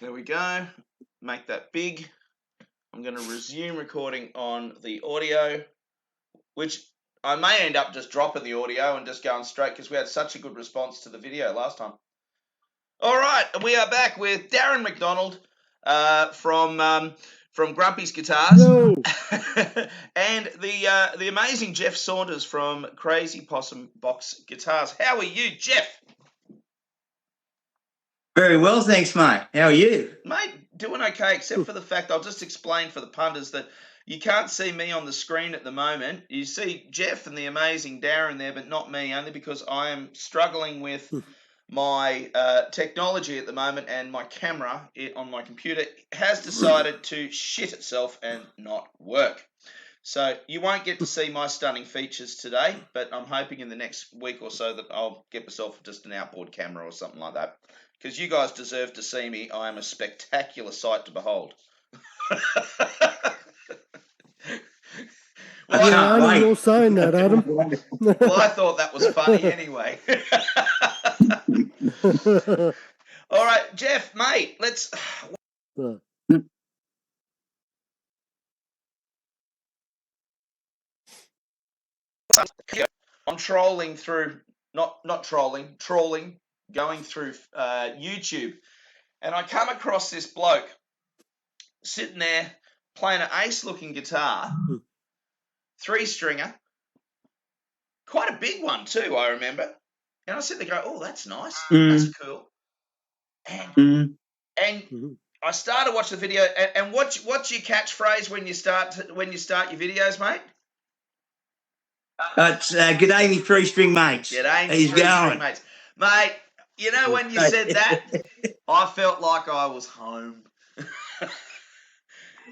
There we go. Make that big. I'm going to resume recording on the audio, which I may end up just dropping the audio and just going straight because we had such a good response to the video last time. All right, we are back with Darren McDonald from Grumpy's Guitars and the amazing Geoff Saunders from Crazy Possum Guitars. How are you, Geoff? Very well, thanks, mate. How are you? Mate, doing okay, except for the fact I'll just explain for the punters that you can't see me on the screen at the moment. You see Geoff and the amazing Darren there, but not me, only because I am struggling with my technology at the moment, and my camera on my computer has decided to shit itself and not work. So you won't get to see my stunning features today, but I'm hoping in the next week or so that I'll get myself just an outboard camera or something like that. Because you guys deserve to see me. I am a spectacular sight to behold. Well, you're saying that, Adam. Well, I thought that was funny anyway. All right, Geoff, mate, let's... I'm trolling through, not trolling, trawling, going through YouTube, and I come across this bloke sitting there playing an ace-looking guitar, 3-stringer, quite a big one too, I remember. And I sit there go, oh, that's nice, that's cool. And I started watching the video. And what's your catchphrase when you start your videos, mate? It's g'day, me 3-string mates. G'day, me 3-string mates. Mate, you know when you said that, I felt like I was home.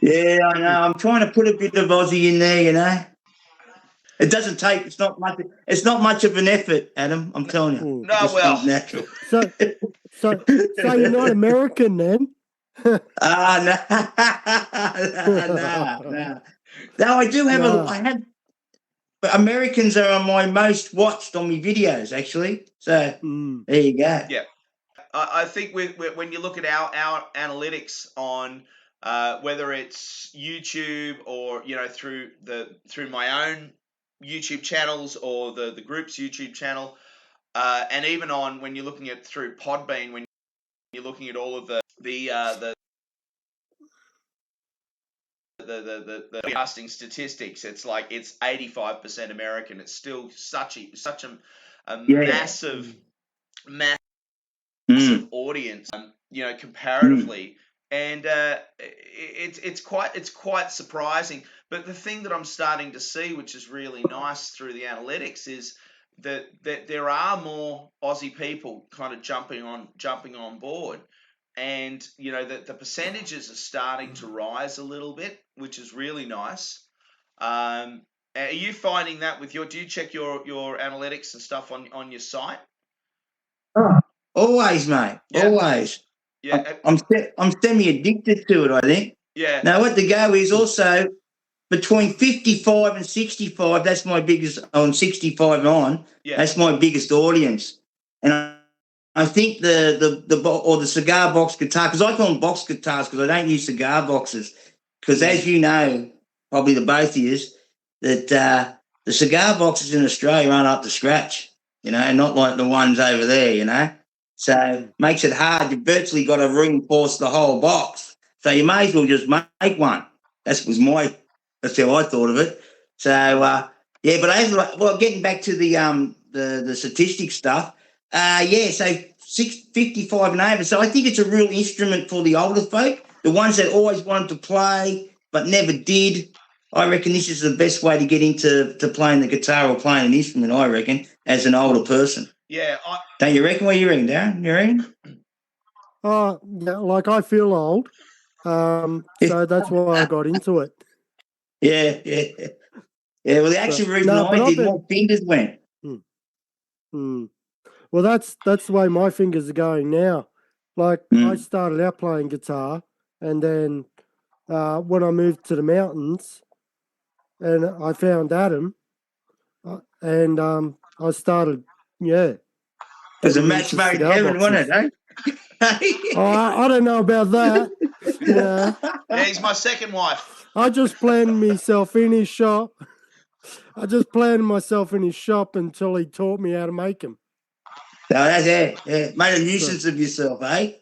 Yeah, I know. I'm trying to put a bit of Aussie in there, you know. It doesn't take. It's not much of an effort, Adam. I'm telling you. No, well, natural. So you're not American then? No. No, I do have I have. But Americans are my most watched on my videos, actually. So there you go. Yeah, I think when you look at our analytics on whether it's YouTube or through my own YouTube channels or the group's YouTube channel, and even on when you're looking at through Podbean, when you're looking at all of the casting statistics, it's like it's 85% American. It's still such a massive audience, comparatively, and it's quite surprising. But the thing that I'm starting to see, which is really nice through the analytics, is that there are more Aussie people kind of jumping on board. And, the percentages are starting to rise a little bit, which is really nice. Are you finding that with do you check your analytics and stuff on your site? Always, mate. Yeah. Always. Yeah. I'm semi-addicted to it, I think. Yeah. Now, what the go is also between 55 and 65, that's my biggest, on 65 on, that's my biggest audience. And I think the cigar box guitar, because I call them box guitars because I don't use cigar boxes, because as you know, probably the both of you, that the cigar boxes in Australia aren't up to scratch, not like the ones over there, So makes it hard. You've virtually got to reinforce the whole box. So you may as well just make one. That's how I thought of it. So but getting back to the statistic stuff. So 55 and over. So I think it's a real instrument for the older folk, the ones that always wanted to play but never did. I reckon this is the best way to get into playing the guitar or playing an instrument, I reckon, as an older person. Yeah. Don't you reckon? What do you reckon, Darren? You reckon? Like I feel old, so that's why I got into it. Yeah. Well, the actual reason I did, my fingers went. Well, that's the way my fingers are going now. Like I started out playing guitar, and then when I moved to the mountains, and I found Adam, and I started, It was a match made in heaven, wasn't it, eh? I don't know about that. Yeah. Yeah, he's my second wife. I just planted myself in his shop. until he taught me how to make them. No, that's it. Yeah. Made a nuisance of yourself, eh?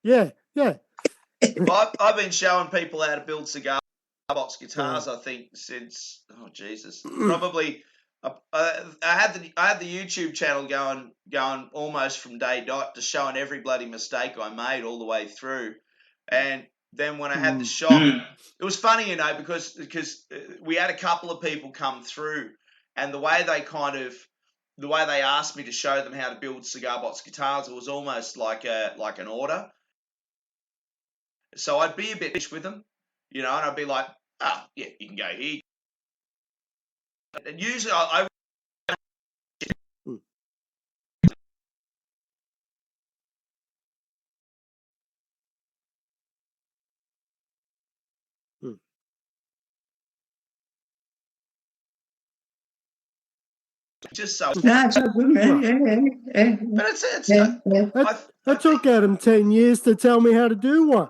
Yeah. I've been showing people how to build cigar box guitars. I think since probably I had the YouTube channel going almost from day dot, just showing every bloody mistake I made all the way through, and then when I had the shop, it was funny, because we had a couple of people come through, and the way they asked me to show them how to build cigar box guitars, it was almost like an order. So I'd be a bit with them, and I'd be like, "Oh, yeah, you can go here." And usually I just so. That's so good, man. Yeah. But it's It took Adam 10 years to tell me how to do one.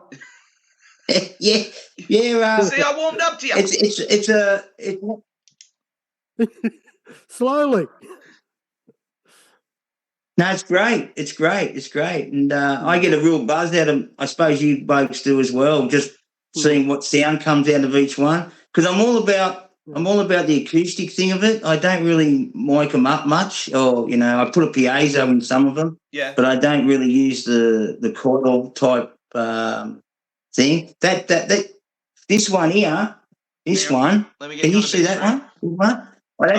Yeah. See, I warmed up to you. It's slowly. No, it's great. It's great. And I get a real buzz out of, I suppose you blokes do as well, just seeing what sound comes out of each one. Because I'm all about the acoustic thing of it. I don't really mic them up much, or I put a piezo in some of them. Yeah. But I don't really use the coil type thing. That this one here, one. Let me get can you see that one? Well,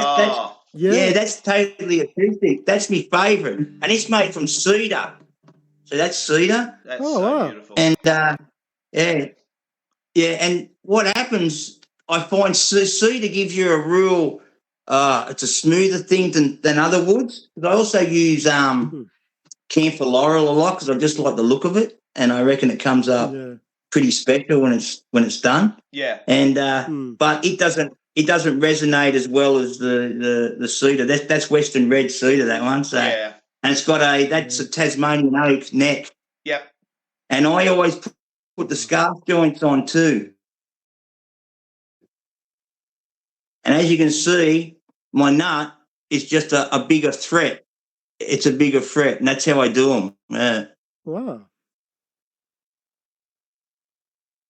that's totally acoustic. That's my favourite, and it's made from cedar. So that's cedar. That's so beautiful. And and what happens? I find cedar gives you a real. It's a smoother thing than other woods. I also use camphor laurel a lot because I just like the look of it, and I reckon it comes up pretty special when it's done. Yeah. And but it doesn't resonate as well as the cedar. That's Western red cedar, that one. So and it's got that's a Tasmanian oak neck. Yep. And I always put the scarf joints on too. And as you can see, my nut is just a bigger fret. It's a bigger fret, and that's how I do them. Yeah. Wow.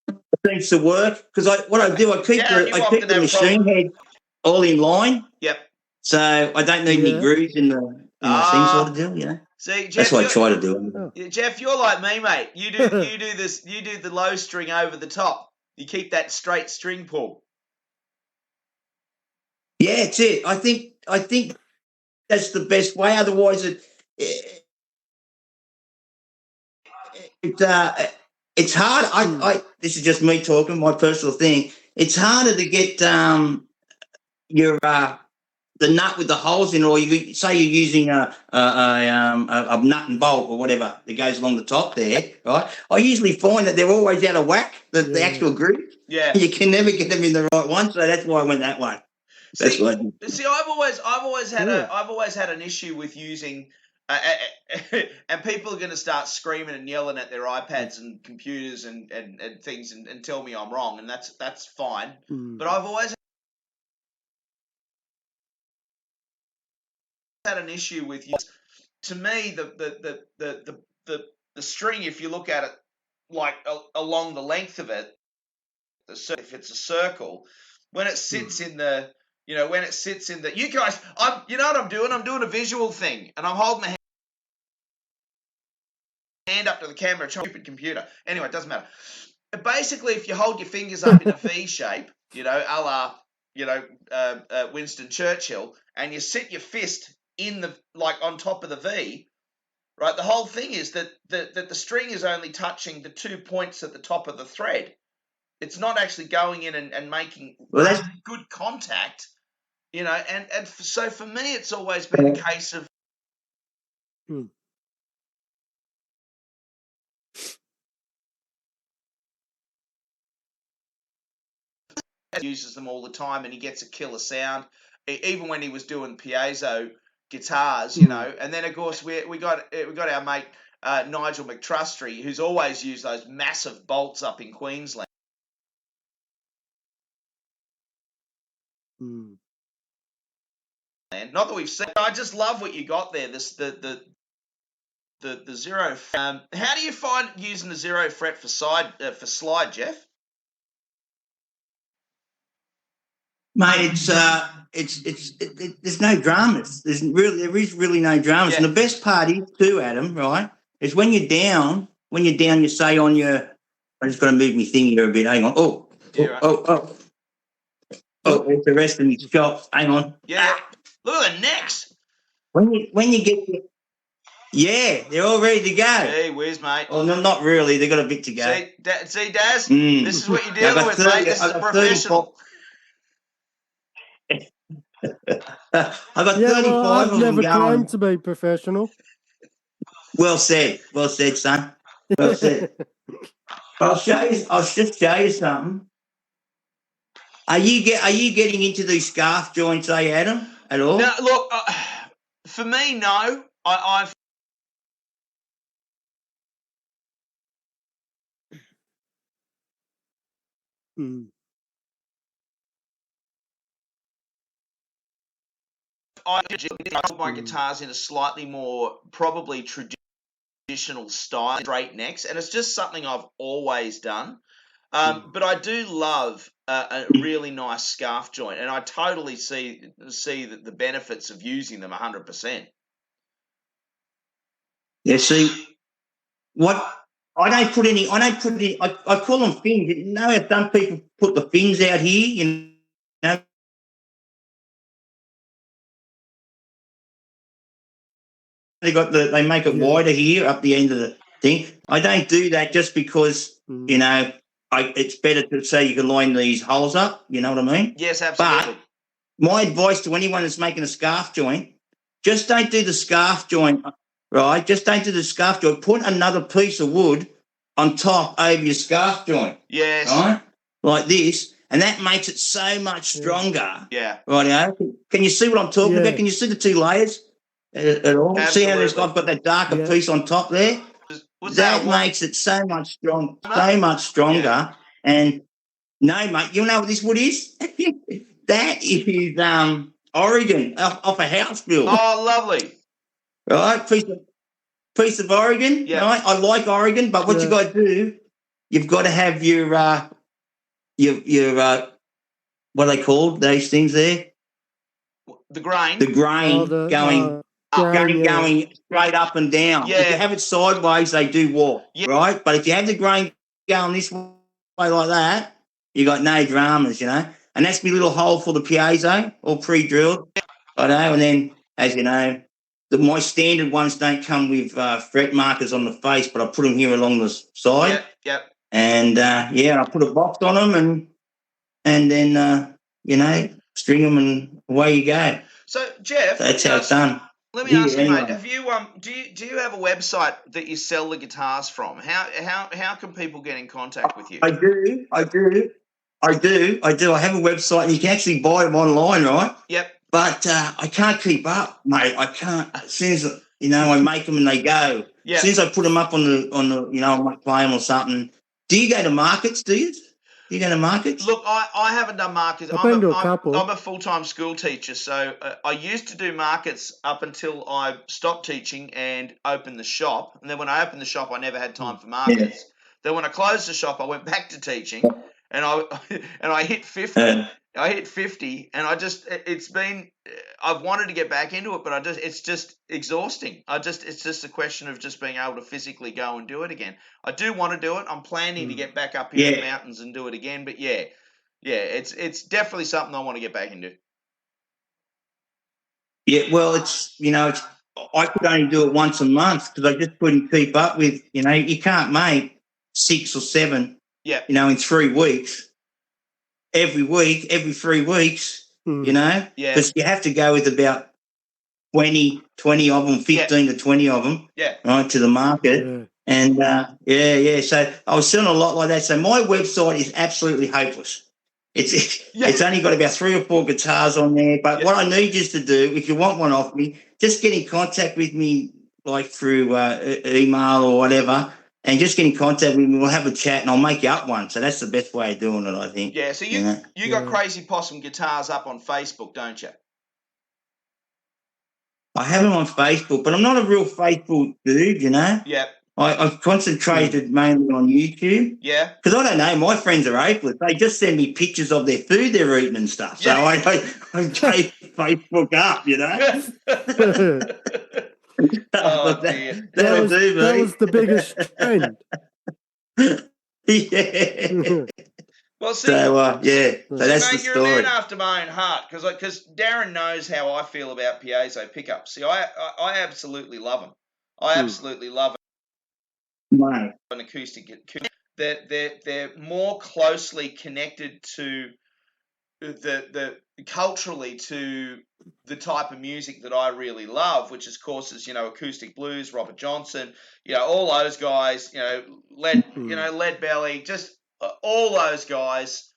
It seems to work because I keep the machine head all in line. Yep. So I don't need any grooves in the thing sort of deal, See, Geoff, that's what I try to do. Geoff, you're like me, mate. You do this. You do the low string over the top. You keep that straight string pull. Yeah, it's it. I think that's the best way. Otherwise, it's hard. This is just me talking, my personal thing. It's harder to get your the nut with the holes in, or you say you're using a nut and bolt or whatever that goes along the top there, right? I usually find that they're always out of whack, the actual groove. Yeah. You can never get them in the right one, so that's why I went that way. That's what I do. See, I've always had an issue with using. And people are going to start screaming and yelling at their iPads and computers and things and tell me I'm wrong, and that's fine. But I've always had an issue with you. To me, the string, if you look at it like along the length of it, if it's a circle, when it sits in the you guys, you know what I'm doing? I'm doing a visual thing, and I'm holding my hand up to the camera, stupid computer. Anyway, it doesn't matter. Basically, if you hold your fingers up in a V shape, a la, Winston Churchill, and you sit your fist in on top of the V, right? The whole thing is that the string is only touching the 2 points at the top of the thread. It's not actually going in and making good contact, and so for me, it's always been a case of uses them all the time, and he gets a killer sound, even when he was doing piezo guitars, and then of course we got our mate Nigel McTrustry, who's always used those massive bolts up in Queensland. Not that we've seen. I just love what you got there. The zero. How do you find using the zero fret for slide, Geoff? Mate, there's no dramas. There is really no dramas. Yeah. And the best part is too, Adam, right, is when you're down, you say on your, I just got to move my thing here a bit. Hang on. Oh, it's the rest of me shot. Hang on. Yeah. Look at the necks. When you get the, yeah, they're all ready to go. Hey, whiz, mate. Oh, no, not really. They've got a bit to go. See, Daz? This is what you're dealing with, mate. This is professional. I got 35 I've of them never going. claimed to be professional. Well said, son. Well said. I'll just show you something. Are you getting into these scarf joints, Adam, at all? No, look, for me, no. I've I build my guitars in a slightly more probably traditional style, straight necks, and it's just something I've always done. But I do love a really nice scarf joint, and I totally see the benefits of using them 100%. Yeah, see, I don't put any, I call them fins. You know how some people put the fins out here, you know? They make it wider here up the end of the thing. I don't do that just because, you know, it's better to say you can line these holes up, you know what I mean? Yes, absolutely. But my advice to anyone that's making a scarf joint, just don't do the scarf joint, right? Just don't do the scarf joint. Put another piece of wood on top over your scarf joint. Yes. Right? Like this. And that makes it so much stronger. Yeah. Right. Can you see what I'm talking about? Can you see the two layers at all? Absolutely. See how I've got that darker piece on top there? That makes it so much stronger. Yeah. And no, mate, you know what this wood is? That is Oregon off a house build. Oh, lovely. Right, piece of Oregon. Yeah. Right? I like Oregon, but what you got to do, you've got to have your what are they called? Those things there. The grain. The grain going straight up and down. Yeah. If you have it sideways, they do walk. Yeah. Right, but if you have the grain going this way like that, you got no dramas, you know. And that's my little hole for the piezo, all pre-drilled. I know, and then as you know. My standard ones don't come with fret markers on the face, but I put them here along the side. Yep. And I put a box on them, and then you know, string them, and away you go. So Geoff, that's how it's done. Let me ask you, mate. Have you do you have a website that you sell the guitars from? How can people get in contact with you? I do. I have a website, and you can actually buy them online, right? Yep. But I can't keep up, mate. I can't. As soon as you know, I make them and they go. Yeah. As soon as I put them up on the you know, I might play them or something. Do you go to markets? Do you? Do you go to markets? Look, I haven't done markets. I've been to a couple. I'm a full-time school teacher, so I used to do markets up until I stopped teaching and opened the shop. And then when I opened the shop, I never had time for markets. Yeah. Then when I closed the shop, I went back to teaching, and I hit 50. I hit 50, and I've wanted to get back into it, but it's just exhausting. It's just a question of just being able to physically go and do it again. I do want to do it. I'm planning to get back up here in the mountains and do it again, but it's definitely something I want to get back into. Yeah, well, I could only do it once a month because I just couldn't keep up with, you know, you can't make 6 or 7, you know, in 3 weeks. Every week, every 3 weeks, you know, because you have to go with about 20 of them, 15 to 20 of them, right, to the market. Yeah. And, so I was selling a lot like that. So my website is absolutely hopeless. It's only got about 3 or 4 guitars on there. But what I need you to do, if you want one off me, just get in contact with me like through email or whatever, and just get in contact with me. We'll have a chat, and I'll make you up one. So that's the best way of doing it, I think. Yeah. So you got Crazy Possum Guitars up on Facebook, don't you? I have them on Facebook, but I'm not a real Facebook dude, you know. Yeah. I've concentrated mainly on YouTube. Yeah. Because I don't know, my friends are hopeless. They just send me pictures of their food they're eating and stuff. So I gave Facebook up, you know. Oh, dear. That was the biggest trend. Yeah. Well, see, So that's mate, the you're story. a man after my own heart because Darren knows how I feel about piezo pickups. See, I absolutely love them. I absolutely love Mate. an acoustic. They're more closely connected to the culturally to the type of music that I really love, which of course is acoustic blues, Robert Johnson, all those guys, Lead Belly, just all those guys,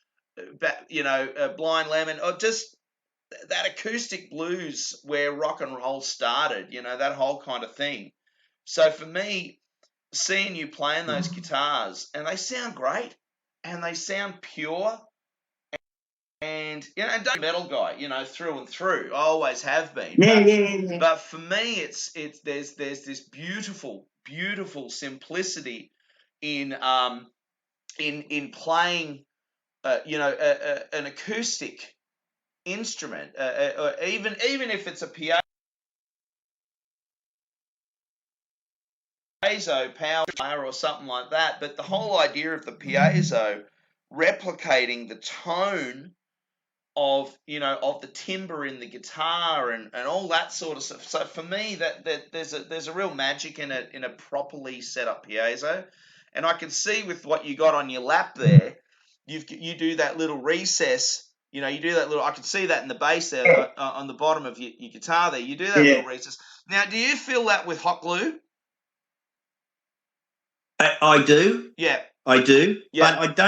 Blind Lemon, or just that acoustic blues where rock and roll started, that whole kind of thing. So for me, seeing you playing those guitars, and they sound great, and they sound pure. And and don't metal guy, through and through. I always have been. Yeah. But for me, there's this beautiful simplicity in playing, an acoustic instrument, or even if it's a piezo power or something like that. But the whole idea of the piezo replicating the tone of the timbre in the guitar and all that sort of stuff. So for me, that there's a real magic in a properly set up piezo, and I can see with what you got on your lap there, you do that little recess. You do that little. I can see that in the bass there on the bottom of your guitar there. You do that little recess. Now, do you feel that with hot glue? I do. Yeah, I do. Yeah. But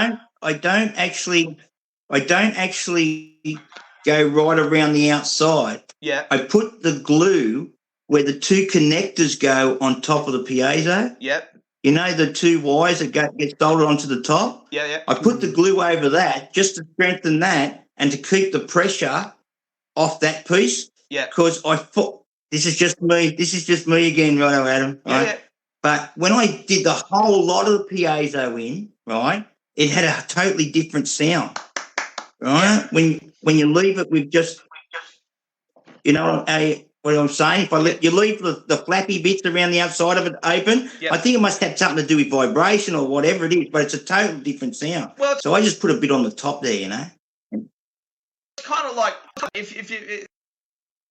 I don't actually go right around the outside. Yeah. I put the glue where the two connectors go on top of the piezo. Yep. The two wires that get soldered onto the top. Yeah. I put the glue over that just to strengthen that and to keep the pressure off that piece. Yeah. Because this is just me. This is just me again, right, Adam? Yeah. Right? Yeah. But when I did the whole lot of the piezo in, right, it had a totally different sound, right? Yeah. When you leave it with just, what I'm saying? If you leave the flappy bits around the outside of it open, I think it must have something to do with vibration or whatever it is, but it's a totally different sound. Well, so I just put a bit on the top there, It's kind of like if you.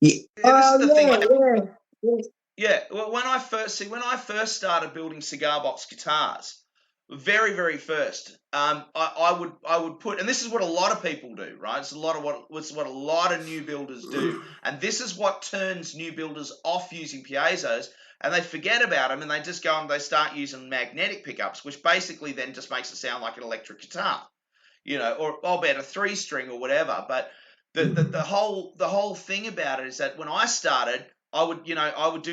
Yeah. This is the thing. Yeah, well, when I first started building cigar box guitars, very, very first, I would put, and this is what a lot of people do, right? It's what a lot of new builders do, and this is what turns new builders off using piezos, and they forget about them, and they just go and they start using magnetic pickups, which basically then just makes it sound like an electric guitar, or albeit a 3-string or whatever. But the whole thing about it is that when I started, I would do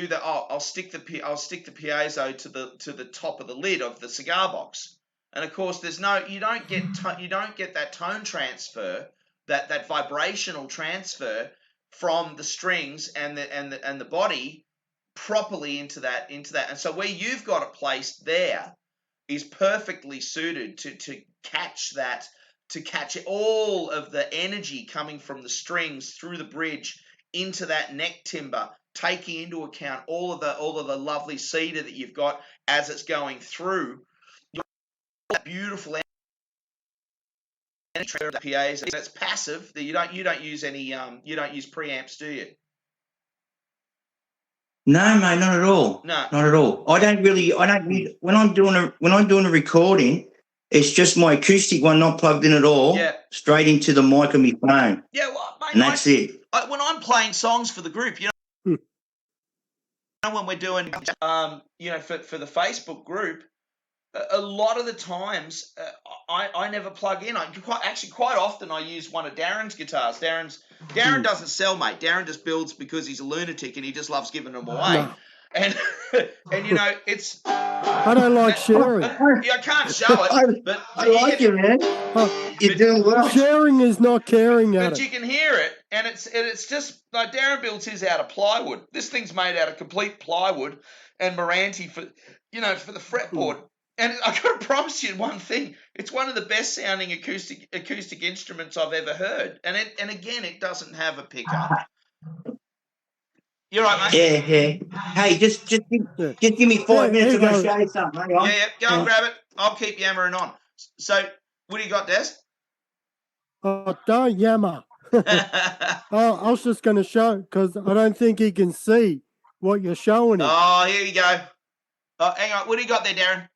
that. I'll stick the piezo to the top of the lid of the cigar box, and of course, you don't get that tone transfer, that vibrational transfer from the strings and the body properly into that. And so where you've got it placed there is perfectly suited to catch that, to catch all of the energy coming from the strings through the bridge into that neck timber, taking into account all of the lovely cedar that you've got as it's going through. That beautiful energy of the PAs. It's passive. You don't use any you don't use preamps, do you? No, mate, not at all. No, not at all. I don't need, when I'm doing a recording, it's just my acoustic one, not plugged in at all. Yeah. Straight into the mic of my phone. Yeah, well, mate, and that's it. When I'm playing songs for the group, when we're doing, for the Facebook group, a lot of the times I never plug in. Quite often I use one of Darren's guitars. Darren doesn't sell, mate. Darren just builds because he's a lunatic and he just loves giving them away. and and it's. I don't like sharing. I can't show it, but I like you, man. You're doing well. Sharing is not caring at But it. you can hear it, and it's just like Darren builds his out of plywood. This thing's made out of complete plywood and Meranti for the fretboard. And I got to promise you one thing: it's one of the best sounding acoustic instruments I've ever heard. And again, it doesn't have a pickup. You're right, mate. Yeah. Hey, just give me 5 minutes. I'm going to show you something. Yeah. Go and grab it. I'll keep yammering on. So, what do you got, Des? Oh, don't yammer. I was just going to show because I don't think he can see what you're showing him. Oh, here you go. Oh, hang on. What do you got there, Darren?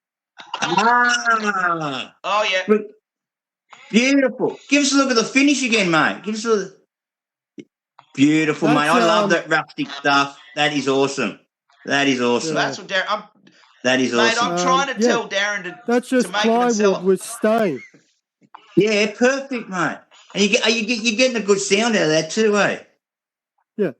Oh, yeah. Look, beautiful. Give us a look at the finish again, mate. Give us a beautiful, mate. I love that rustic stuff. That is awesome. That is awesome. That's what Darren. That is mate, awesome. I'm trying to tell Darren to. That's just to make plywood with stain. Yeah, perfect, mate. And you're getting a good sound out of that too, eh? Yeah.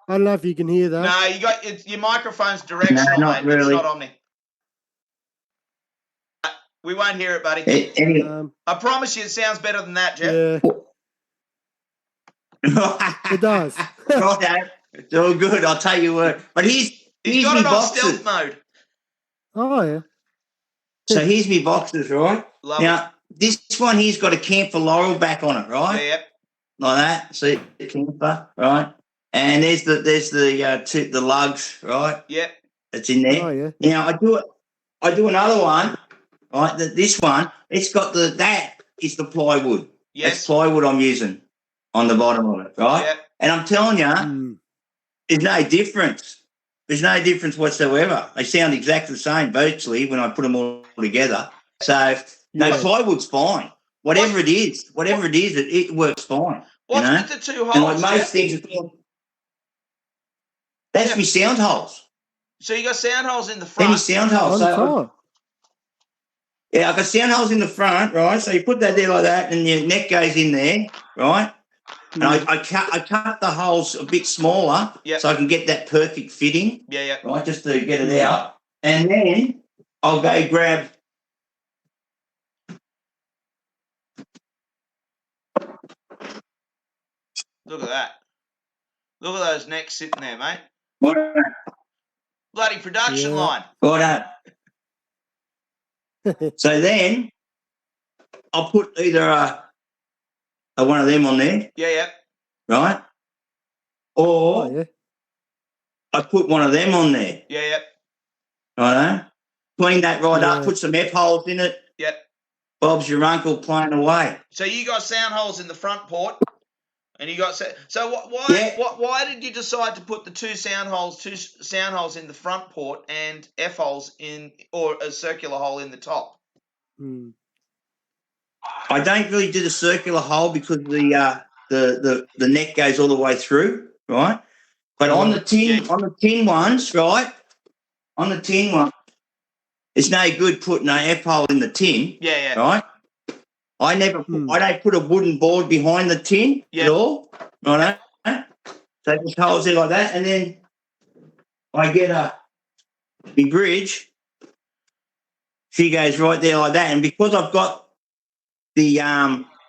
I don't know if you can hear that. No, you got your microphone's directional, no, not mate. really. It's not omni. We won't hear it, buddy. I promise you, it sounds better than that, Geoff. Yeah. It does. Right, it's all good. I'll tell you what. But he's got it on boxes. stealth mode. Oh yeah. So here's me boxes, right? Lovely. Now this one here's got a camphor laurel back on it, right? Yeah. Like that. See the camphor, right? And there's the lugs, right? Yep. It's in there. Oh yeah. Now I do another one, right? This one, it's got that is the plywood. Yes. That's plywood I'm using on the bottom of it, right? Yep. And I'm telling you, there's no difference. There's no difference whatsoever. They sound exactly the same virtually when I put them all together. So plywood's fine. Whatever it is, it works fine. What's with the two holes? And like most things, that's me sound holes. So you got sound holes in the front. Any sound holes. Yeah, I've got sound holes in the front, right? So you put that there like that, and your neck goes in there, right? And I cut the holes a bit smaller so I can get that perfect fitting. Yeah. Right, just to get it out. And then I'll go grab. Look at that. Look at those necks sitting there, mate. What? Bloody production line. Right. So then I'll put either a one of them on there. Yeah. Right? Or I put one of them on there. Yeah. Right? Clean that right up, put some F holes in it. Yep. Bob's your uncle playing away. So you got sound holes in the front port, and you got why did you decide to put the two sound holes in the front port and F holes or a circular hole in the top? I don't really do the circular hole because the neck goes all the way through, right? But on the tin ones, right? On the tin one, it's no good putting an F hole in the tin. Yeah. Right? I don't put a wooden board behind the tin at all. Right? So it just holds it like that, and then I get a big bridge. She goes right there like that, and because I've got the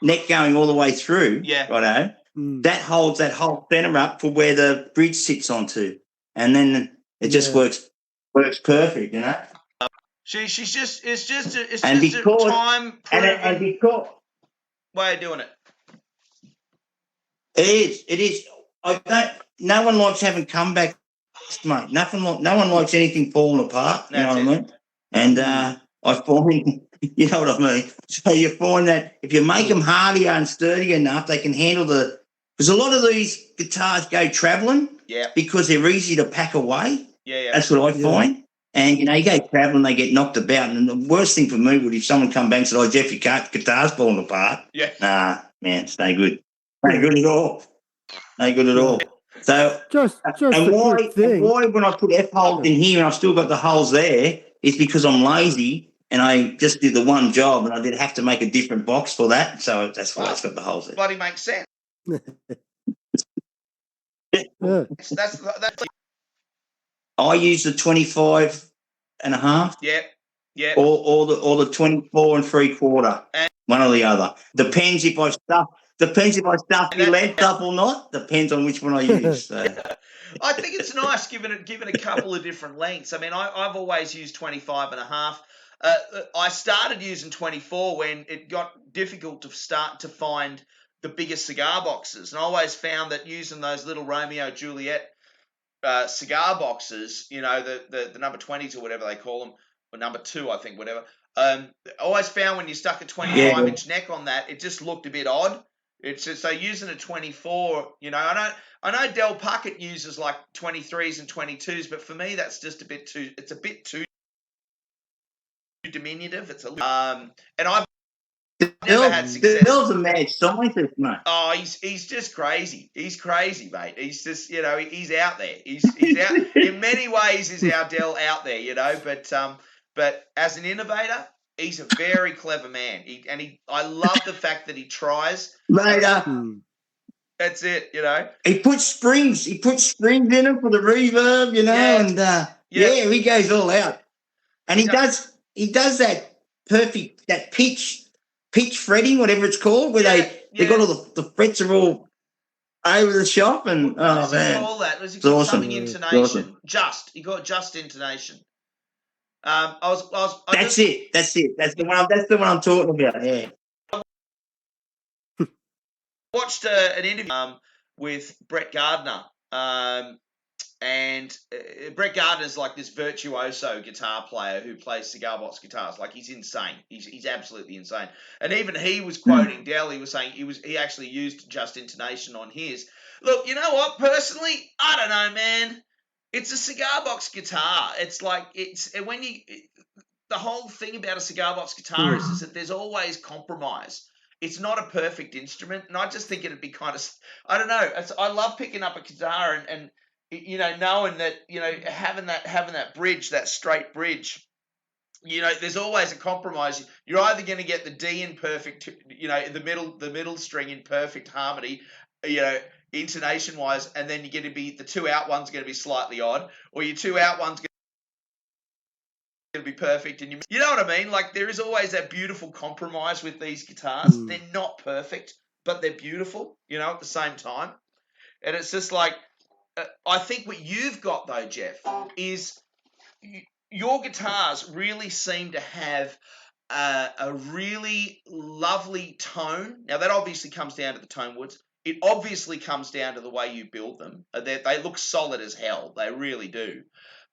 neck going all the way through, righto, that holds that whole centre up for where the bridge sits onto, and then it just works perfect, you know. It's just a time and because way of doing it. It is. No one likes having comebacks, mate. No one likes anything falling apart. You know what I mean? And I find, you know what I mean. So you find that if you make them hardier and sturdy enough, they can handle because a lot of these guitars go travelling. Yeah. Because they're easy to pack away. Yeah. That's what I find. And, you go travelling, they get knocked about. And the worst thing for me would if someone come back and said, "Oh, Geoff, your guitar's falling apart." Yeah. Nah, man, it's no good. No good at all. No good at all. So, just why when I put F holes in here and I've still got the holes there is because I'm lazy and I just did the one job and I did have to make a different box for that. So that's why it's got the holes there. Bloody makes sense. Yeah. That's. I use the 25 and a half. Yeah. Or the 24 and 3/4. One or the other. Depends if I stuff the length up or not. Depends on which one I use. So. I think it's nice given a couple of different lengths. I mean, I've always used 25 and a half. I started using 24 when it got difficult to start to find the biggest cigar boxes, and I always found that using those little Romeo Juliet cigar boxes, you know, the number 20s or whatever they call them, or number 2, I think, whatever. I always found when you stuck a 25-inch neck on that, it just looked a bit odd. It's just, so using a 24, you know, I know Del Puckett uses like 23s and 22s, but for me that's just a bit too diminutive. It's a and I've never had success. Bill's a mad scientist, mate. Oh, he's just crazy. He's crazy, mate. He's just, you know, he's out there. He's out in many ways. Is our Del out there, you know? But as an innovator, he's a very clever man. I love the fact that he tries. Mate, that's it, you know. He puts springs in it for the reverb, you know, and he goes all out. And he does that perfect, that pitch fretting, whatever it's called, where they got all the frets are all over the shop, and what does he call that? Was he called something intonation? Awesome. He got just intonation. That's it. That's the one I'm talking about. Yeah. Watched an interview with Brett Gardner, and Brett Gardner's like this virtuoso guitar player who plays cigar box guitars. Like, he's insane. He's absolutely insane. And even he was quoting Del. He was saying he actually used just intonation on his. Look, you know what? Personally, I don't know, man. It's a cigar box guitar. It's like the whole thing about a cigar box guitar is that there's always compromise. It's not a perfect instrument, and I just think it'd be kind of, I don't know. I love picking up a guitar and you know, knowing that, you know, having that bridge, that straight bridge, you know, there's always a compromise. You're either going to get the D in perfect, you know, the middle string in perfect harmony, you know, intonation wise, and then you're going to be, the 2 out one's going to be slightly odd, or your 2 out one's going to be perfect, and you know what I mean? Like, there is always that beautiful compromise with these guitars. They're not perfect, but they're beautiful, you know, at the same time. And it's just like, I think what you've got though, Geoff, is your guitars really seem to have a really lovely tone. Now, that obviously comes down to the tone woods. It obviously comes down to the way you build them. They look solid as hell. They really do.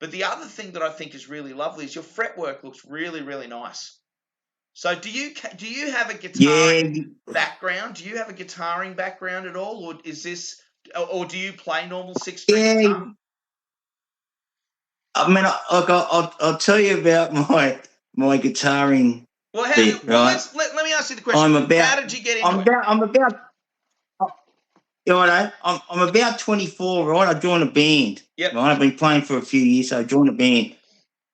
But the other thing that I think is really lovely is your fretwork looks really, really nice. So do you have a guitaring background? Do you have a guitaring background at all, or is this, or do you play normal 6-string guitar? I mean, I'll tell you about my guitaring. Well, right? Let me ask you the question. How did you get into it? I'm about 24, right? I joined a band. Yep. Right? I've been playing for a few years, so I joined a band,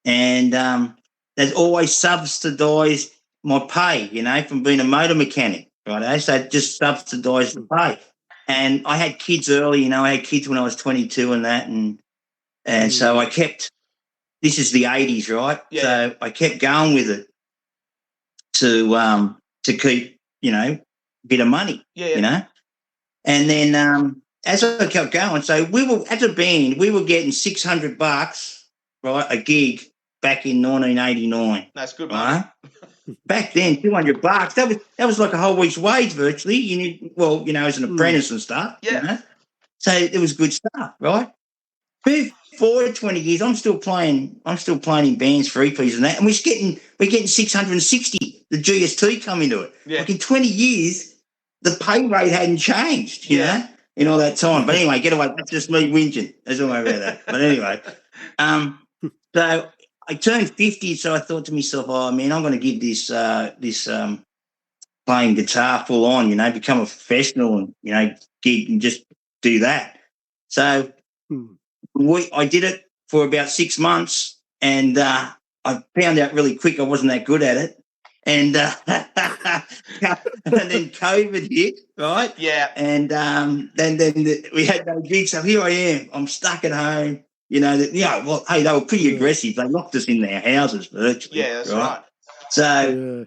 and there's always subsidised my pay, you know, from being a motor mechanic, right? So it just subsidised the pay. And I had kids early, you know. I had kids when I was 22 and that, and so I kept. This is the 80s, right? Yeah. So I kept going with it to keep, you know, a bit of money, you know. And then as I kept going, so we were, as a band, we were getting $600, right, a gig back in 1989. That's good money. Right? Back then, $200. That was like a whole week's wage virtually. You need, well, you know, as an apprentice and stuff. Yeah. You know? So it was good stuff, right? For 20 years, I'm still playing in bands for EPs and that, and we're getting 660. The GST come into it. Yeah. Like in 20 years, the pay rate hadn't changed, you know, in all that time. But anyway, get away. That's just me whinging. There's no way about that. But anyway, so I turned 50, so I thought to myself, oh man, I'm going to give this playing guitar full on, you know, become a professional and, you know, gig and just do that. So I did it for about 6 months, and I found out really quick I wasn't that good at it. and then COVID hit, right? Yeah. And then we had no gigs. So here I am. I'm stuck at home. Well, hey, they were pretty aggressive. They locked us in their houses virtually. Yeah, that's right. So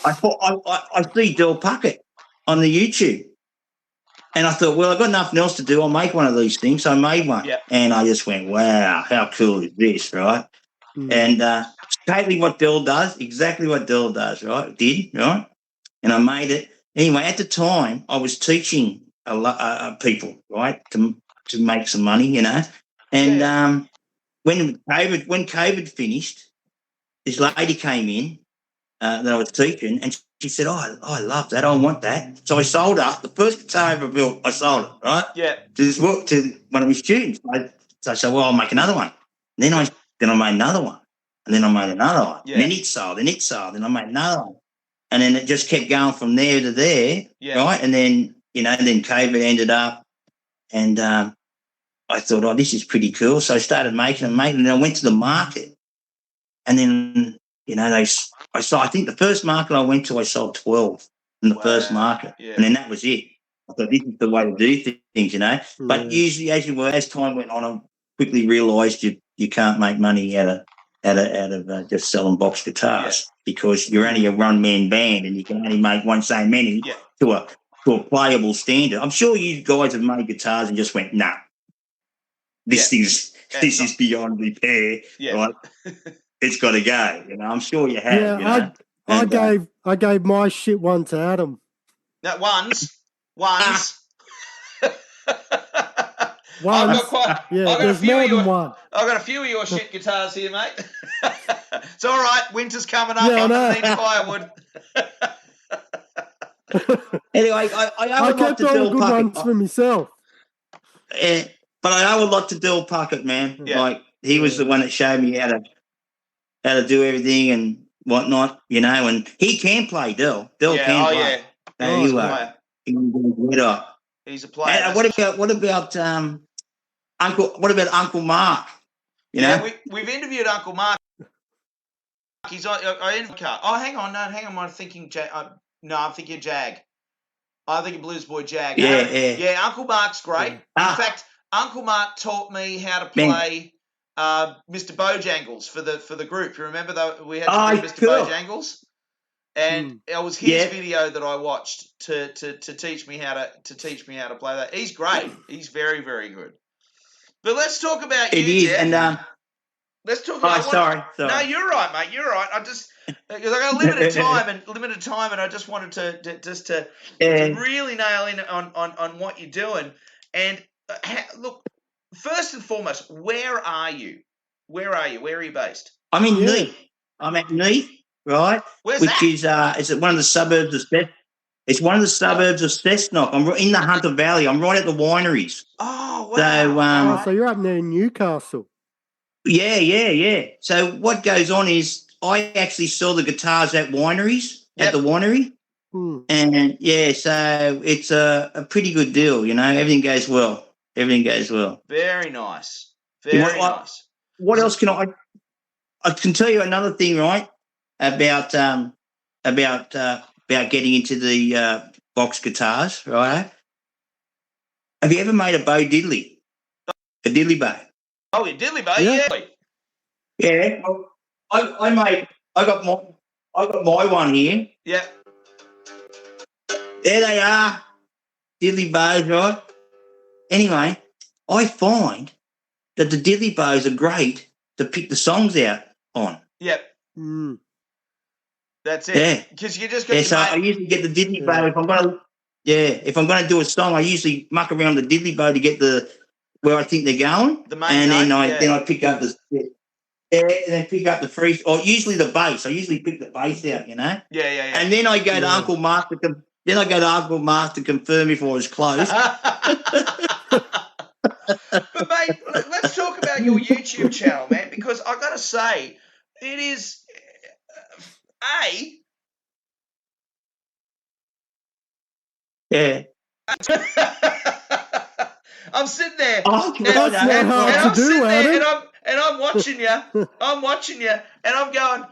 I thought I see Del Puckett on the YouTube. And I thought, well, I've got nothing else to do. I'll make one of these things. So I made one. Yep. And I just went, wow, how cool is this, right? And exactly what Del does, right? Right? And I made it. Anyway, at the time, I was teaching a lot people, right, to make some money, And when COVID finished, this lady came in that I was teaching, and she said, "Oh, I love that. I want that." So I sold her the first guitar I ever built. I sold it, right? Yeah. To one of my students. So I said, "Well, I'll make another one." And then I made another one, and then I made another one. Yeah. And then it sold, and I made another one, and then it just kept going from there to there, right? And then then COVID ended up, and I thought, "Oh, this is pretty cool." So I started making them, and then I went to the market, and then I think the first market I went to, I sold 12 in the first market, and then that was it. I thought this is the way to do things, But usually, as time went on, I quickly realised you can't make money out of just selling box guitars because you're only a one-man band and you can only make so many to a playable standard. I'm sure you guys have made guitars and just went, nah, this is beyond repair, right? It's got to go. I'm sure you have. Yeah, I gave my shit one to Adam. That ones. There's more than one. I've got a few of your shit guitars here, mate. It's all right. Winter's coming up. I'm going to need firewood. Anyway, I kept all the good ones for myself. But I owe a lot to Del Puckett, man. Yeah. Like he was the one that showed me how to do everything and whatnot, and he can play. Del can play. He's a player. He's a player. And what about Uncle Mark? We've interviewed Uncle Mark. He's I interviewed. Oh, hang on. I'm thinking. I'm thinking Jag. I'm thinking Blues Boy Jag. Yeah. Uncle Mark's great. In fact, Uncle Mark taught me how to play Mr. Bojangles for the group. You remember that we had to do Mr. Cool. Bojangles, and it was his video that I watched to teach me how to play that. He's great. He's very, very good. But let's talk about you, Geoff. And let's talk about. Sorry. No, you're right, mate. You're right. I just because I got limited time, and I just wanted to really nail in on what you're doing. And look, first and foremost, where are you? Where are you based? I'm in Neath. I'm at Neath, right? Where's Which that? is one of the suburbs of It's one of the suburbs of Cessnock. I'm in the Hunter Valley. I'm right at the wineries. Oh, wow. So you're up near Newcastle. Yeah. So what goes on is I actually sell the guitars at wineries, at the winery. And, so it's a pretty good deal, Everything goes well. Very nice. Nice. What else can I can tell you another thing, right, about getting into the box guitars, right? Have you ever made a bow diddly? A diddly bow? Oh, a diddly bow, yeah. Yeah. Well, I got my one here. Yeah. There they are. Diddly bows, right? Anyway, I find that the diddly bows are great to pick the songs out on. Yep. That's it. Yeah. Because you just got so I usually get the diddly bow if I'm gonna do a song. I usually muck around the diddly bow to get where I think they're going. The main and then I pick up and then pick up the free, or usually the bass. I usually pick the bass out, Yeah. And then I go to Uncle Mark to confirm if I was close. But mate, let's talk about your YouTube channel, man, because I got to say, it is Yeah. I'm sitting there, and I'm watching you. I'm watching you, and I'm going,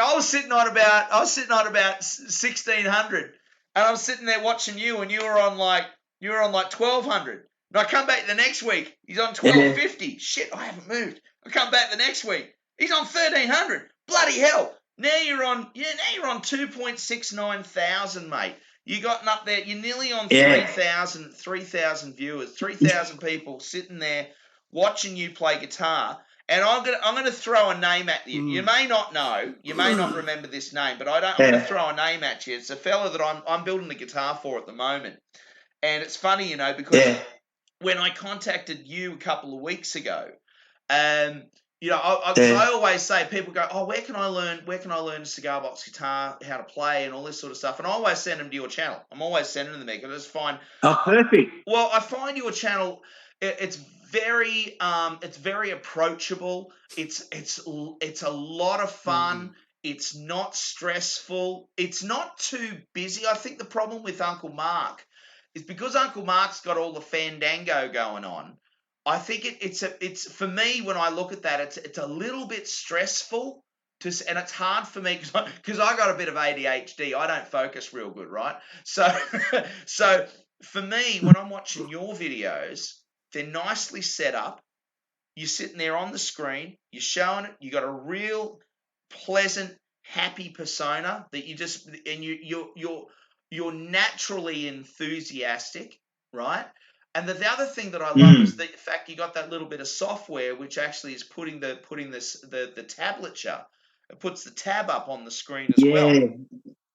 I was sitting on about 1,600, and I was sitting there watching you, and you were on like 1,200. And I come back the next week, he's on 1,250. Shit, I haven't moved. I come back the next week, he's on 1,300. Bloody hell! Now you're on 2.69 thousand, mate. You gotten up there. You're nearly on 3,000 viewers, 3,000 people sitting there watching you play guitar. And I'm gonna throw a name at you. You may not know, you may not remember this name, but I'm gonna throw a name at you. It's a fella that I'm building a guitar for at the moment. And it's funny, you know, because when I contacted you a couple of weeks ago, you know, I always say, people go, oh, where can I learn a cigar box guitar, how to play, and all this sort of stuff. And I always send them to your channel. I'm always sending them there because I just find. Oh, perfect. Well, I find your channel, it's very approachable. It's a lot of fun. It's not stressful. It's not too busy. I think the problem with Uncle Mark is because Uncle Mark's got all the fandango going on. I think it's for me, when I look at that, it's a little bit stressful and it's hard for me because I got a bit of ADHD. I don't focus real good, right? So for me, when I'm watching your videos, they're nicely set up. You're sitting there on the screen, you're showing it, you got a real pleasant, happy persona that you just, and you're naturally enthusiastic, right? And the other thing that I love is the fact you got that little bit of software which actually is putting the tablature. It puts the tab up on the screen as well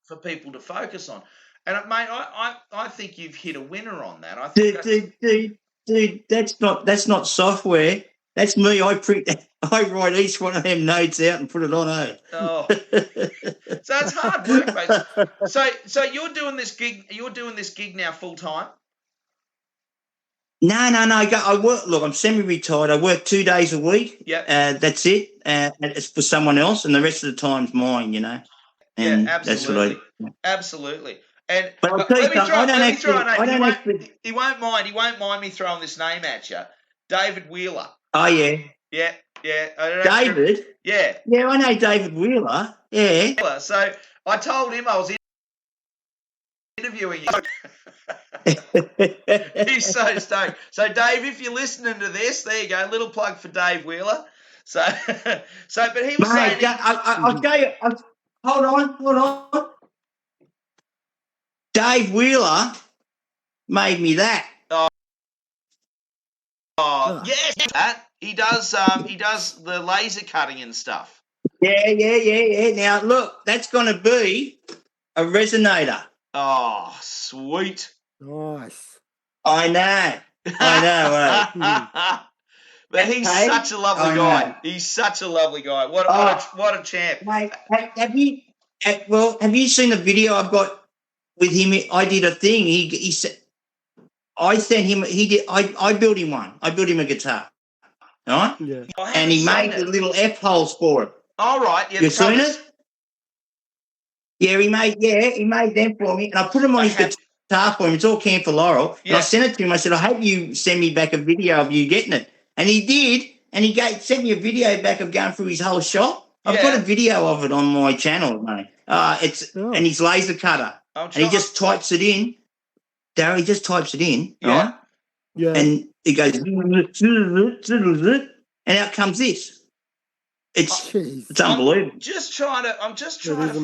for people to focus on. And mate, I think you've hit a winner on that. I think dude, that's not software. That's me. I write each one of them notes out and put it on. Oh, so it's hard work, mate. So you're doing this gig. You're doing this gig now full time. No. I work. Look, I'm semi-retired. I work 2 days a week. Yeah. That's it. It's for someone else, and the rest of the time's mine. You know. And absolutely. Absolutely. And but I'll tell you something. I don't actually. He won't mind. He won't mind me throwing this name at you, David Wheeler. Oh yeah. Yeah. I don't know David. Yeah. Yeah, I know David Wheeler. Yeah. So I told him I was interviewing you. He's so stoked. So Dave, if you're listening to this, there you go, little plug for Dave Wheeler. So but he was saying, I'll tell you. Hold on. Dave Wheeler made me that. Oh yes, that he does the laser cutting and stuff. Yeah. Now look, that's going to be a resonator. Oh, sweet. Nice. I know. But he's such a lovely guy. He's such a lovely guy. What a champ. Mate, have you seen the video I've got with him? I did a thing. He said, I sent him. He did. I built him one. I built him a guitar. All right. Yeah. And he made the little F holes for it. All right. Yeah, you seen it? Yeah, he made them for me, and I put them on his guitar for him. It's all Camphor Laurel. Yeah. And I sent it to him. I said, I hope you send me back a video of you getting it. And he did. And he sent me a video back of going through his whole shop. I've got a video of it on my channel, mate. And his laser cutter. And he just types it in. Darry just types it in, right? Yeah. And it goes, and out comes this. It's unbelievable. I'm just trying to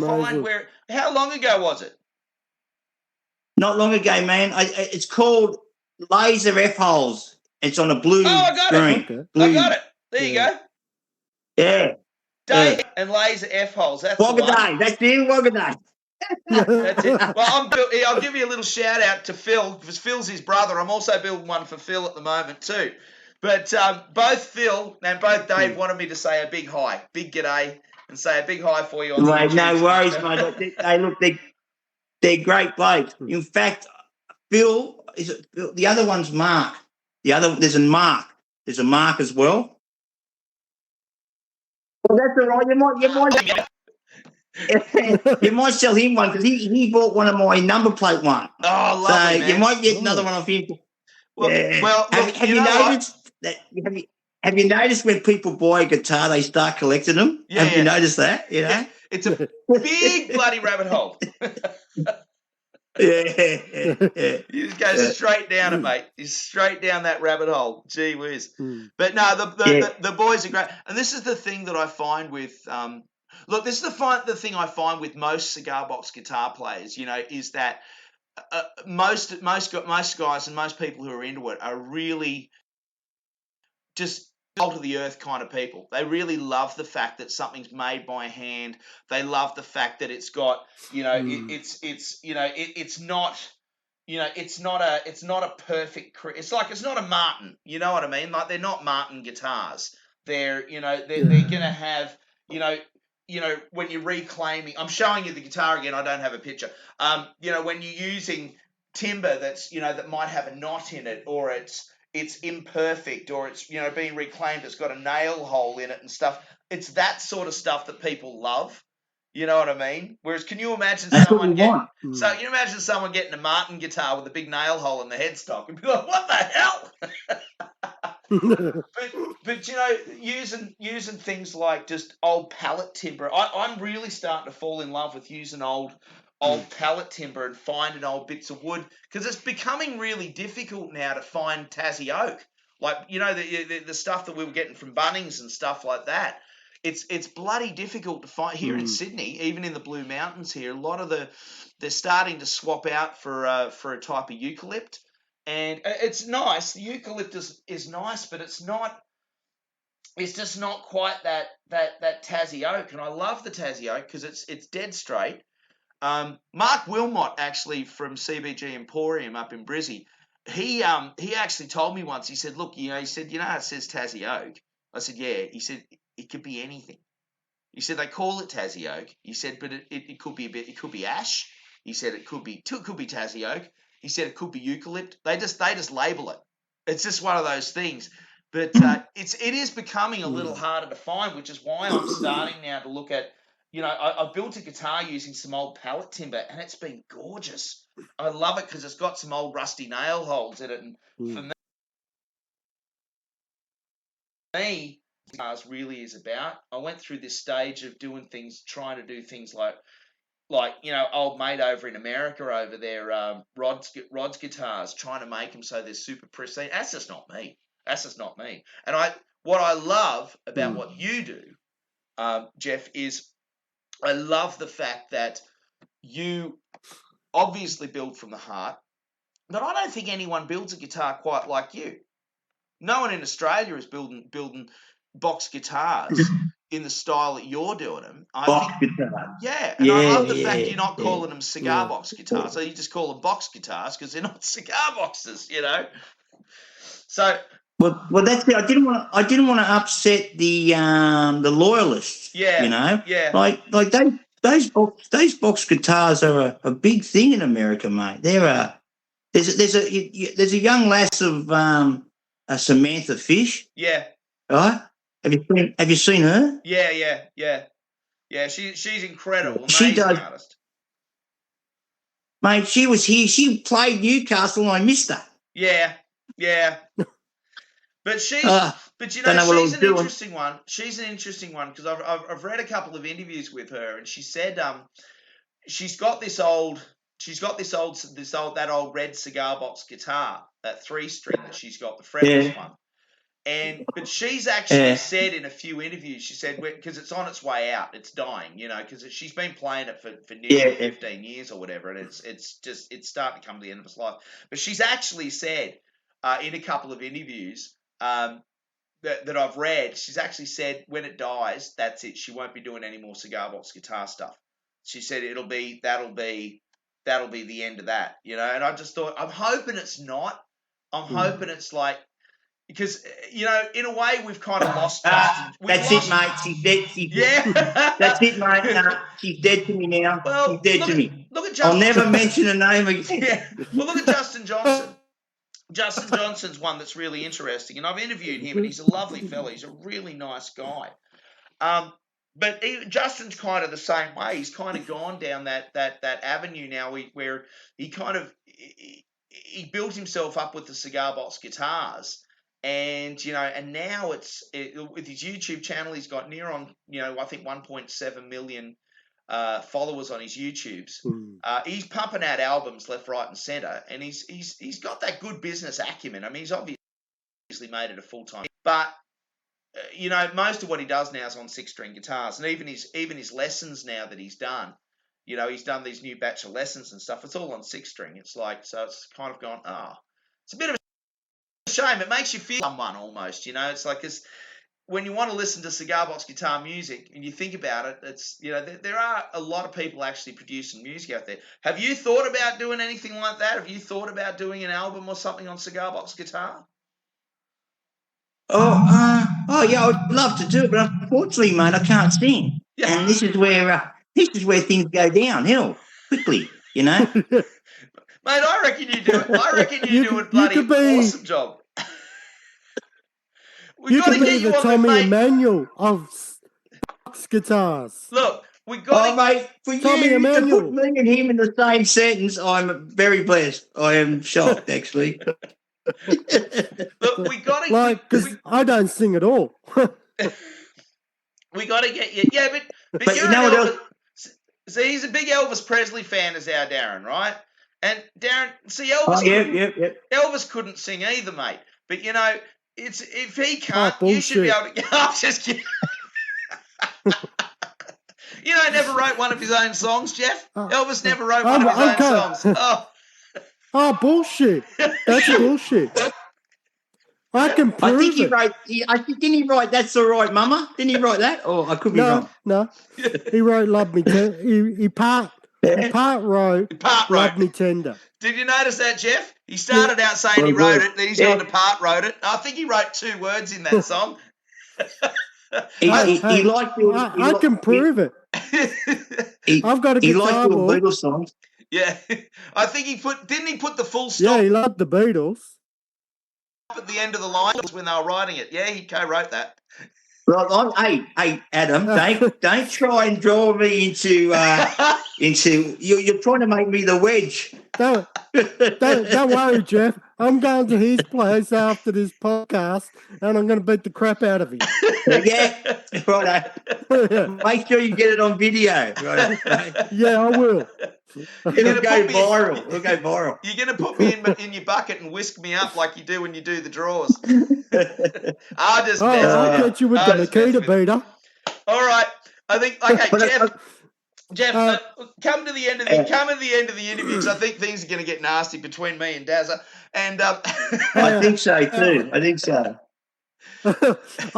find where. How long ago was it? Not long ago, man. It's called Laser F Holes. It's on a blue screen. I got it. I got it. There you go. Yeah. Dave and Laser F Holes. That's Wagaday. That's it, Wagaday. That's it. Well, I'll give you a little shout out to Phil, because Phil's his brother. I'm also building one for Phil at the moment too. But both Phil and both Dave wanted me to say a big hi, big g'day, and say a big hi for you. Mate, no worries, mate. They're great blokes. In fact, Phil the other one's Mark. There's a Mark. There's a Mark as well. Well, that's all right. You might sell him one because he bought one of my number plate ones. Oh, lovely, man. You might get another one off him. Well, have you noticed that? Have you noticed when people buy a guitar, they start collecting them? Have you noticed that? You know? It's a big bloody rabbit hole. Yeah. You just go straight down it, mate. You're straight down that rabbit hole. Gee whiz. But no, the boys are great. And this is the thing that I find with this is the thing I find with most cigar box guitar players, is that most guys and most people who are into it are really just salt of the earth kind of people. They really love the fact that something's made by hand. They love the fact that it's got, it's not a perfect. It's not a Martin. You know what I mean? Like they're not Martin guitars. They're gonna have when you're reclaiming. I'm showing you the guitar again. I don't have a picture. When you're using timber that might have a knot in it, or it's imperfect, or it's being reclaimed, it's got a nail hole in it and stuff. It's that sort of stuff that people love. You know what I mean? Whereas, can you imagine someone getting a Martin guitar with a big nail hole in the headstock and be like, "What the hell?" but using things like just old pallet timber. I'm really starting to fall in love with using old pallet timber and finding old bits of wood, because it's becoming really difficult now to find Tassie oak. Like the stuff that we were getting from Bunnings and stuff like that. It's bloody difficult to find here in Sydney, even in the Blue Mountains here. A lot of they're starting to swap out for a type of eucalypt, and it's nice. The eucalypt is nice, but it's not. It's just not quite that Tassie oak, and I love the Tassie oak because it's dead straight. Mark Wilmot, actually, from CBG Emporium up in Brizzy, he actually told me once. He said, "Look, it says Tassie oak." I said, "Yeah." He said, "It could be anything." He said, "They call it Tassie oak." He said, "But it could be it could be ash." He said, "It could be Tassie oak." He said, "It could be eucalypt." They just label it. It's just one of those things. But it is becoming a little harder to find, which is why I'm starting now to look at. I built a guitar using some old pallet timber, and it's been gorgeous. I love it because it's got some old rusty nail holes in it, and for me, guitars really is about. I went through this stage of trying to do things like old mate over in America over there, Rod's guitars, trying to make them so they're super pristine. That's just not me. And what I love about what you do, Geoff, is I love the fact that you obviously build from the heart, but I don't think anyone builds a guitar quite like you. No one in Australia is building box guitars in the style that you're doing them. I love the fact you're not calling them cigar box guitars. So you just call them box guitars because they're not cigar boxes, So well, that's it. I didn't want to upset the loyalists. Yeah. Like those box guitars are a big thing in America, mate. There's a young lass of Samantha Fish. Yeah. Right? Have you seen her? Yeah. She's incredible. She amazing does, artist. mate. She was here. She played Newcastle, and I missed her. Yeah. But she's an interesting one. She's an interesting one because I've read a couple of interviews with her, and she said she's got that old red cigar box guitar, that 3-string that she's got, the fretless one. But she's actually said in a few interviews, she said, because it's on its way out, it's dying, because she's been playing it for nearly 15 years or whatever, and it's starting to come to the end of its life. But she's actually said in a couple of interviews that I've read, she's actually said when it dies, that's it. She won't be doing any more cigar box guitar stuff. She said that'll be the end of that, And I just thought, I'm hoping it's not. I'm hoping it's like. Because, in a way, we've kind of lost Justin. It, mate. She's dead. That's it, mate. No, she's dead to me now. Well, she's dead to me. Look at Justin. I'll never mention her name again. Yeah. Well, look at Justin Johnson. Justin Johnson's one that's really interesting, and I've interviewed him, and he's a lovely fella. He's a really nice guy. But Justin's kind of the same way. He's kind of gone down that avenue now where he kind of he built himself up with the cigar box guitars. And now with his YouTube channel, he's got near on, I think 1.7 million followers on his YouTubes. He's pumping out albums left, right, and centre, and he's got that good business acumen. I mean, he's obviously made it a full-time, but most of what he does now is on 6-string guitars, and even his lessons now that he's done, he's done these new batch of lessons and stuff. It's all on 6-string. It's like, so it's kind of gone. It's a bit of a shame. It makes you feel someone almost. It's like, because when you want to listen to cigar box guitar music and you think about it, it's there are a lot of people actually producing music out there. Have you thought about doing anything like that? Have you thought about doing an album or something on cigar box guitar? Yeah, I'd love to do it, but unfortunately, mate, I can't sing. Yeah. And this is where things go downhill quickly, Mate, I reckon you do it. I reckon you do a bloody awesome job. You could be the Tommy Emmanuel of box guitars. Look, we got mate, for Tommy Emmanuel. To put me and him in the same sentence, I'm very blessed. I am shocked, actually. Look, we got to because I don't sing at all. We got to get you. Yeah, but you're Elvis. See, he's a big Elvis Presley fan, as our Darren, right? And Darren, see, Elvis. Elvis couldn't sing either, mate. But if he can't, you should be able to. I'm just kidding. Never wrote one of his own songs, Geoff. Elvis never wrote one of his own songs. Bullshit. That's bullshit. I can prove he wrote. Didn't he write "That's All Right, Mama"? Didn't he write that? Or I could be wrong. No. He wrote "Love Me Tender." He part wrote "Love Me Tender." Did you notice that, Geoff? He started out saying he wrote it, then he's on the part wrote it. I think he wrote 2 words in that song. He liked it. I can prove it. I've got a guitar. He liked the Beatles songs. Yeah, I think didn't he put the full stop? Yeah, he loved the Beatles. At the end of the line when they were writing it. Yeah, he co-wrote that. Well, hey, Adam, don't try and draw me into you're trying to make me the wedge. Don't worry, Geoff. I'm going to his place after this podcast, and I'm going to beat the crap out of him. Yeah, right. Make sure you get it on video. Right. Yeah, I will. It'll go viral. You're going to put me in your bucket and whisk me up like you do when you do the draws. I'll get you with the Nikita beater. All right. I think, okay, Geoff, come to the end of the interview, because I think things are going to get nasty between me and Dazza. And I think so too. I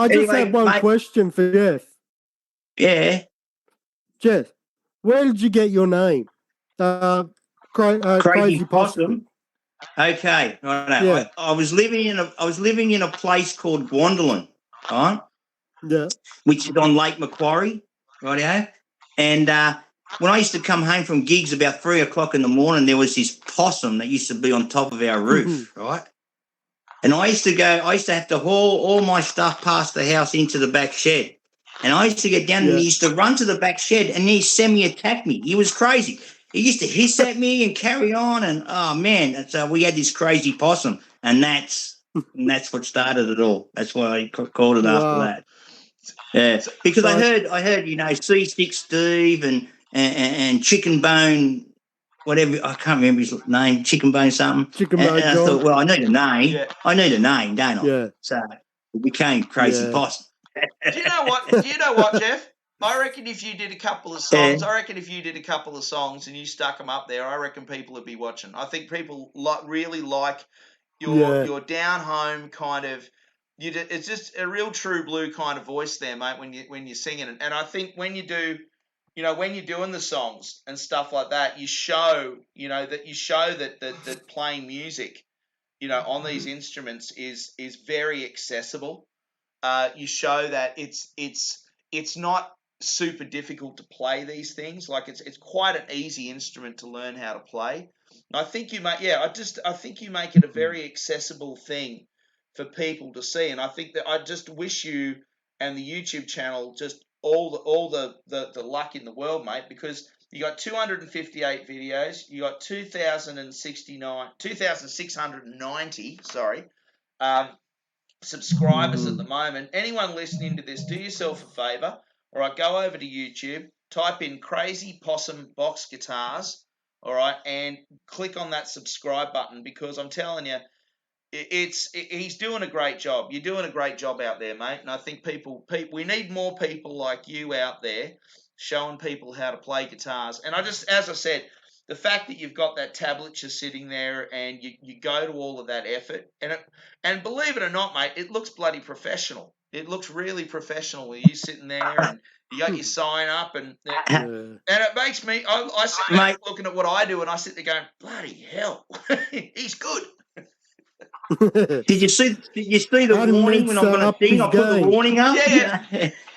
just have one question for Geoff. Yeah. Geoff, where did you get your name? Crazy Possum. Okay, right. Yeah. I was living in a place called Gwendolyn, right? Yeah. Which is on Lake Macquarie, rightio. And when I used to come home from gigs about 3 o'clock in the morning, there was this possum that used to be on top of our roof, right? And I used to have to haul all my stuff past the house into the back shed. And I used to get down and he used to run to the back shed and he semi-attacked me. He was crazy. He used to hiss at me and carry on, and oh man, so we had this crazy possum, and that's what started it all. That's why I called it after that. Yeah, because I heard C6 Steve and Chicken Bone, whatever, I can't remember his name, Chicken Bone something. Chicken Bone. And I thought, well, I need a name. Yeah. I need a name, don't I? Yeah. So it became Crazy Possum. Do you know what, Geoff? I reckon if you did a couple of songs, and you stuck them up there, I reckon people would be watching. I think people really like your down home kind of. It's just a real true blue kind of voice there, mate. When you're singing it, and I think when you do, when you're doing the songs and stuff like that, you show that playing music, on these instruments is very accessible. You show that it's not super difficult to play these things. Like it's quite an easy instrument to learn how to play. I think you make it a very accessible thing for people to see. And I think that I just wish you and the YouTube channel just all the luck in the world, mate, because you got 258 videos, you got 2,690, subscribers at the moment. Anyone listening to this, do yourself a favor. All right, go over to YouTube, type in Crazy Possum Box Guitars, all right, and click on that subscribe button, because I'm telling you, he's doing a great job. You're doing a great job out there, mate. And I think we need more people like you out there showing people how to play guitars. And as I said, the fact that you've got that tablature sitting there and you go to all of that effort, and believe it or not, mate, it looks bloody professional. It looks really professional with you sitting there and you got your sign up and it makes me, I sit there looking at what I do and I sit there going, bloody hell, he's good. Did you see the warning when I'm going to sing? I put the warning up. Yeah.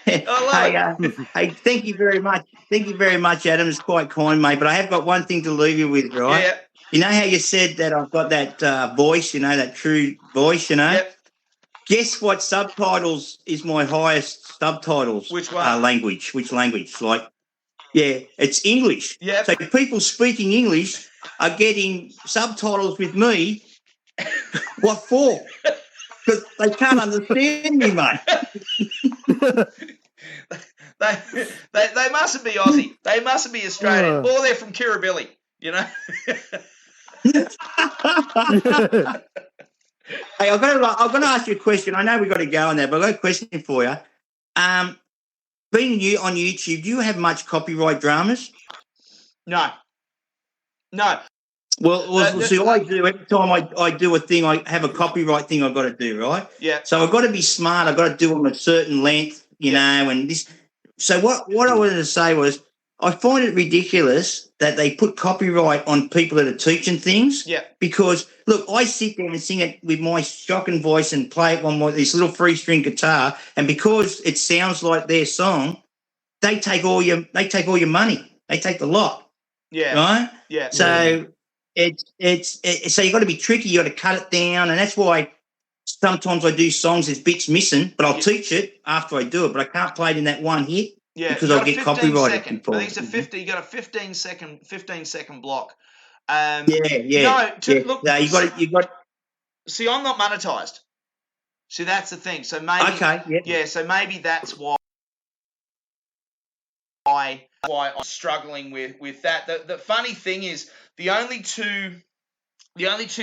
I love it. Hey, thank you very much. Thank you very much, Adam. It's quite kind, mate. But I have got one thing to leave you with, right? Yeah. You know how you said that I've got that voice, that true voice, Yep. Guess what subtitles is my highest subtitles? Which one? Language. Which language? It's English. Yep. So people speaking English are getting subtitles with me. What for? Because they can't understand me, mate. they mustn't be Aussie. They mustn't be Australian. Or they're from Kirribilli, Hey, I'm going to ask you a question. I know we've got to go on that, but I've got a question for you. Being on YouTube, do you have much copyright dramas? No. Well, see, I do. Every time I do a thing, I have a copyright thing I've got to do, right? Yeah. So I've got to be smart. I've got to do them a certain length, and this. So what I wanted to say was, I find it ridiculous that they put copyright on people that are teaching things. Yeah. Because, look, I sit there and sing it with my shocking voice and play it on this little three-string guitar, and because it sounds like their song, they take all your money. They take the lot. Yeah. Right? Yeah. So so you've got to be tricky. You got to cut it down, and that's why sometimes I do songs there's bits missing, but I'll teach it after I do it. But I can't play it in that one hit because I'll get copyrighted. I think it's you got a 15 second block. Look, you got. See, I'm not monetized. See, that's the thing. So maybe so maybe that's why I'm struggling with that. The funny thing is, the only two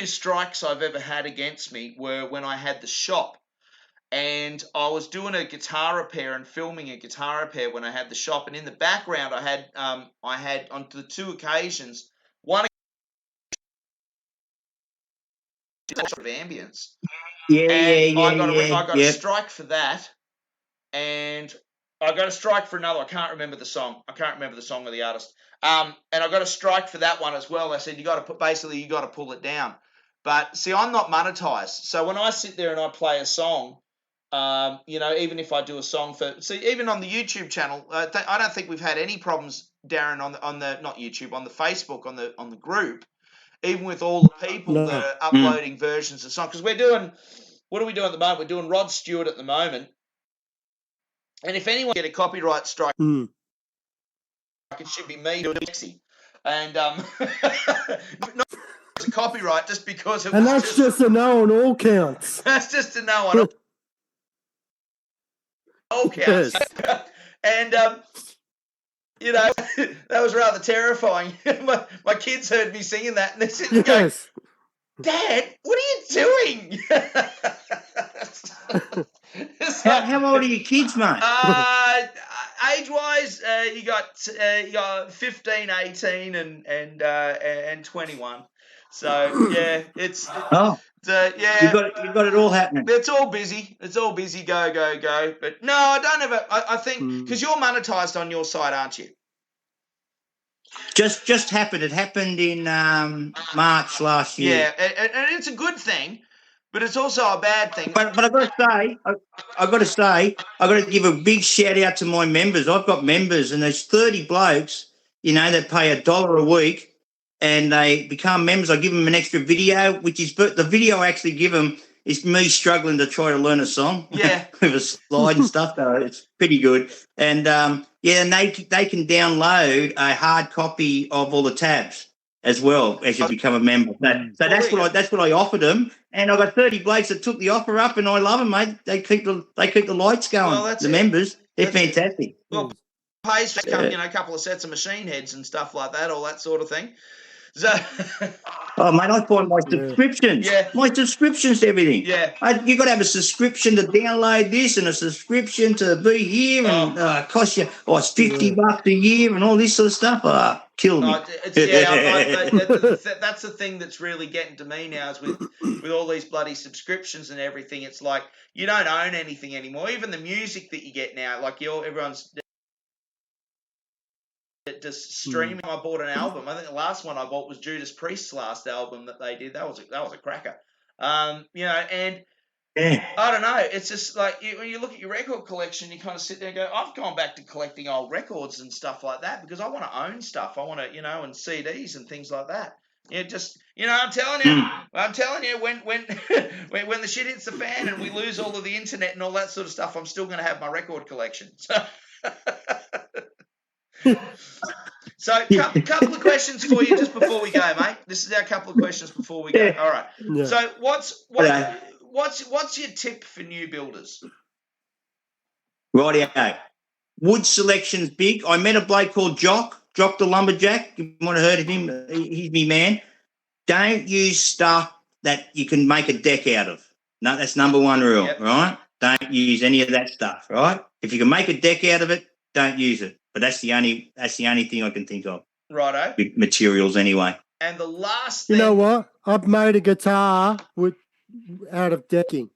strikes I've ever had against me were when I had the shop, and I was doing a guitar repair and filming a guitar repair when I had the shop, and in the background I had on the two occasions one of ambience. I got a strike for that, and I got a strike for another. I can't remember the song. I can't remember the song of the artist. And I got a strike for that one as well. They said you got to pull it down. But see, I'm not monetized. So when I sit there and I play a song, even if I do a song even on the YouTube channel, I don't think we've had any problems, Darren, on the not YouTube, on the Facebook, on the group, even with all the people that are uploading versions of songs. Because what are we doing at the moment? We're doing Rod Stewart at the moment. And if anyone get a copyright strike, it should be me doing sexy. And not a copyright just because it was. And that's just a no on all counts. That's just a no on all counts. And that was rather terrifying. my kids heard me singing that, and they're sitting there going, "Dad, what are you doing?" How old are your kids, mate? Age-wise, you got 15, 18, and 21. So yeah, you've got it all happening. It's all busy. Go. But no, I don't have I think because you're monetized on your side, aren't you? Just happened. It happened in March last year. Yeah, and it's a good thing. But it's also a bad thing. But I've got to give a big shout out to my members. I've got members, and there's 30 blokes, that pay $1 a week, and they become members. I give them an extra video, the video I actually give them is me struggling to try to learn a song. Yeah. With a slide and stuff, though. It's pretty good. And, and they can download a hard copy of all the tabs as well as you become a member. So that's what I offered them, and I got 30 blokes that took the offer up, and I love them, mate. They keep the lights going. Well, members, they're fantastic. Well, pays for a couple of sets of machine heads and stuff like that, all that sort of thing. So, oh mate, I find my subscriptions, my subscriptions to everything. Yeah, you got to have a subscription to download this and a subscription to be here, and it costs you it's $50 a year and all this sort of stuff. Kill me. That's the thing that's really getting to me now is with all these bloody subscriptions and everything. It's like you don't own anything anymore. Even the music that you get now, like everyone's just streaming. I bought an album. I think the last one I bought was Judas Priest's last album that they did. That was a cracker. And I don't know. It's just like when you look at your record collection, you kind of sit there and go, I've gone back to collecting old records and stuff like that because I want to own stuff. I want to, and CDs and things like that. I'm telling you, when when the shit hits the fan and we lose all of the internet and all that sort of stuff, I'm still going to have my record collection. So, couple of questions for you just before we go, mate. This is our couple of questions before we go. All right. Yeah. So, what's your tip for new builders? Rightio. Wood selection's big. I met a bloke called Jock the Lumberjack. You might have heard of him. He's me man. Don't use stuff that you can make a deck out of. No, that's number one rule, right? Don't use any of that stuff, right? If you can make a deck out of it, don't use it. But that's the only thing I can think of. Righto. With materials anyway. And the last thing... You know what? I've made a guitar out of decking.